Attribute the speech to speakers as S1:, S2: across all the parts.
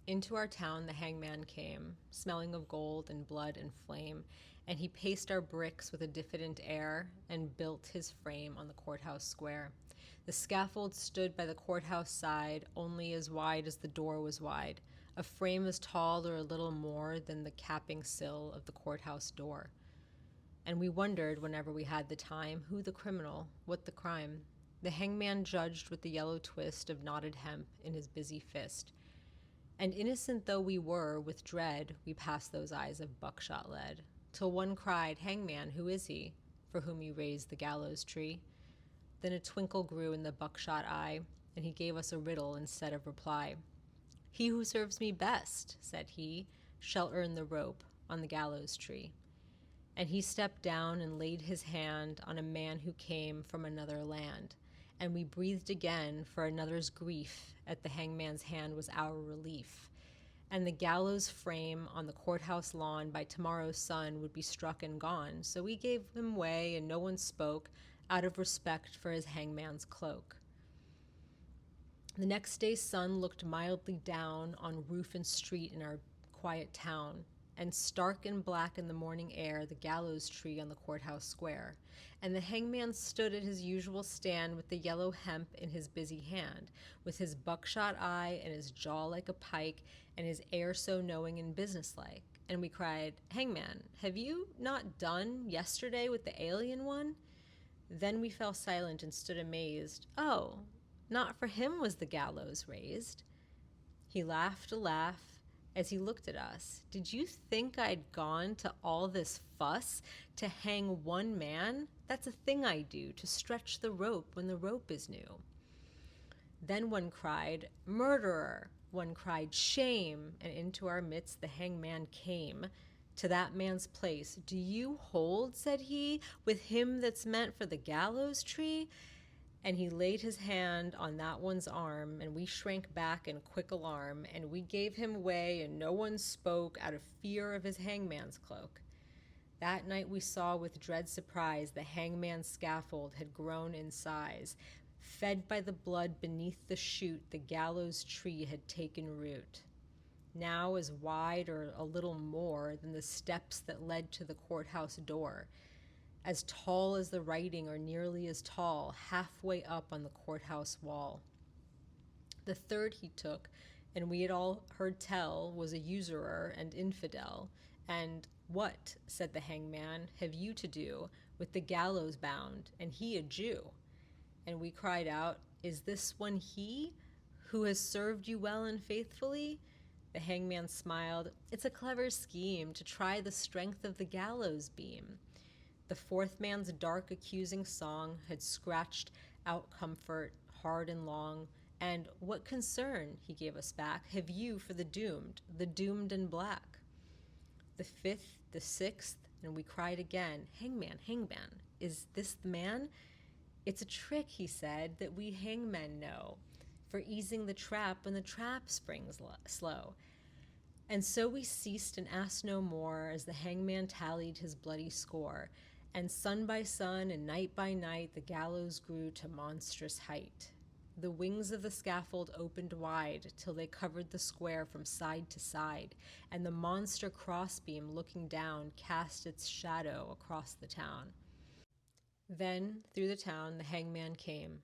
S1: Into our town the hangman came, smelling of gold and blood and flame, and he paced our bricks with a diffident air and built his frame on the courthouse square. The scaffold stood by the courthouse side, only as wide as the door was wide, a frame as tall or a little more than the capping sill of the courthouse door. And we wondered, whenever we had the time, who the criminal, what the crime. The hangman judged with the yellow twist of knotted hemp in his busy fist. And innocent though we were, with dread we passed those eyes of buckshot lead, till one cried, "Hangman, who is he, for whom you raised the gallows tree?" Then a twinkle grew in the buckshot eye, and he gave us a riddle instead of reply. "He who serves me best," said he, "shall earn the rope on the gallows tree." And he stepped down and laid his hand on a man who came from another land. And we breathed again, for another's grief at the hangman's hand was our relief. And the gallows frame on the courthouse lawn by tomorrow's sun would be struck and gone, so we gave him way and no one spoke, out of respect for his hangman's cloak. The next day's sun looked mildly down on roof and street in our quiet town, and stark and black in the morning air the gallows tree on the courthouse square. And the hangman stood at his usual stand with the yellow hemp in his busy hand, with his buckshot eye and his jaw like a pike and his air so knowing and businesslike. And we cried, "Hangman, have you not done yesterday with the alien one?" Then we fell silent and stood amazed. "Oh, not for him was the gallows raised." He laughed a laugh as he looked at us. "Did you think I'd gone to all this fuss to hang one man? That's a thing I do, to stretch the rope when the rope is new." Then one cried, "Murderer!" One cried, "Shame!" And into our midst the hangman came, to that man's place. "Do you hold," said he, "with him that's meant for the gallows tree?" And he laid his hand on that one's arm, and we shrank back in quick alarm, and we gave him way, and no one spoke out of fear of his hangman's cloak. That night we saw with dread surprise the hangman's scaffold had grown in size. Fed by the blood beneath the chute, the gallows tree had taken root. Now as wide or a little more than the steps that led to the courthouse door, as tall as the writing or nearly as tall, halfway up on the courthouse wall. The third he took, and we had all heard tell, was a usurer and infidel. And "What," said the hangman, "have you to do with the gallows bound, and he a Jew?" And we cried out, "Is this one he, who has served you well and faithfully?" The hangman smiled, "It's a clever scheme to try the strength of the gallows beam." The fourth man's dark accusing song had scratched out comfort hard and long, and "What concern," he gave us back, "have you for the doomed and black?" The fifth, the sixth, and we cried again, "Hangman, hangman, is this the man?" "It's a trick," he said, "that we hangmen know, for easing the trap when the trap springs slow." And so we ceased and asked no more, as the hangman tallied his bloody score, and sun by sun and night by night the gallows grew to monstrous height. The wings of the scaffold opened wide till they covered the square from side to side, and the monster crossbeam looking down cast its shadow across the town. Then through the town the hangman came,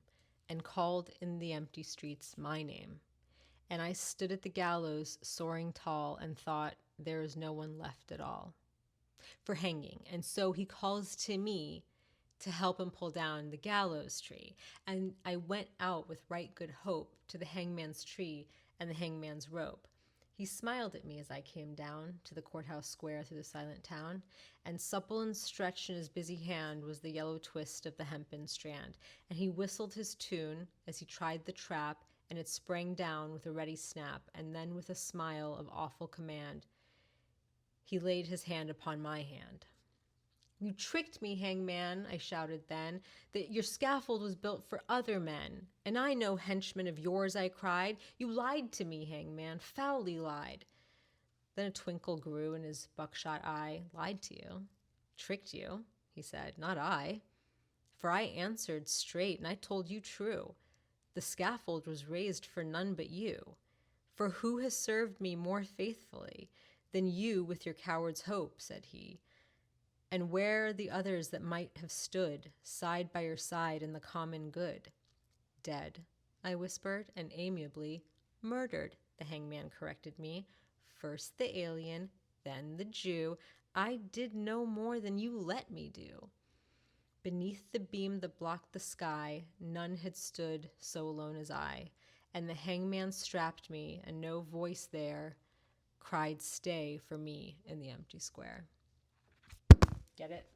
S1: and called in the empty streets my name. And I stood at the gallows soaring tall, and thought, there is no one left at all for hanging. And so he calls to me to help him pull down the gallows tree. And I went out with right good hope to the hangman's tree and the hangman's rope. He smiled at me as I came down to the courthouse square through the silent town, and supple and stretched in his busy hand was the yellow twist of the hempen strand. And he whistled his tune as he tried the trap, and it sprang down with a ready snap, and then with a smile of awful command, he laid his hand upon my hand. "You tricked me, hangman," I shouted then, "that your scaffold was built for other men. And I no henchman of yours," I cried. "You lied to me, hangman, foully lied." Then a twinkle grew in his buckshot eye. "Lied to you? Tricked you?" he said. "Not I. For I answered straight, and I told you true. The scaffold was raised for none but you. For who has served me more faithfully than you with your coward's hope, said he. And where are the others that might have stood side by your side in the common good? Dead, I whispered, and amiably, murdered, the hangman corrected me. First the alien, then the Jew. I did no more than you let me do. Beneath the beam that blocked the sky, none had stood so alone as I, and the hangman strapped me, and no voice there cried stay for me in the empty square. Get it?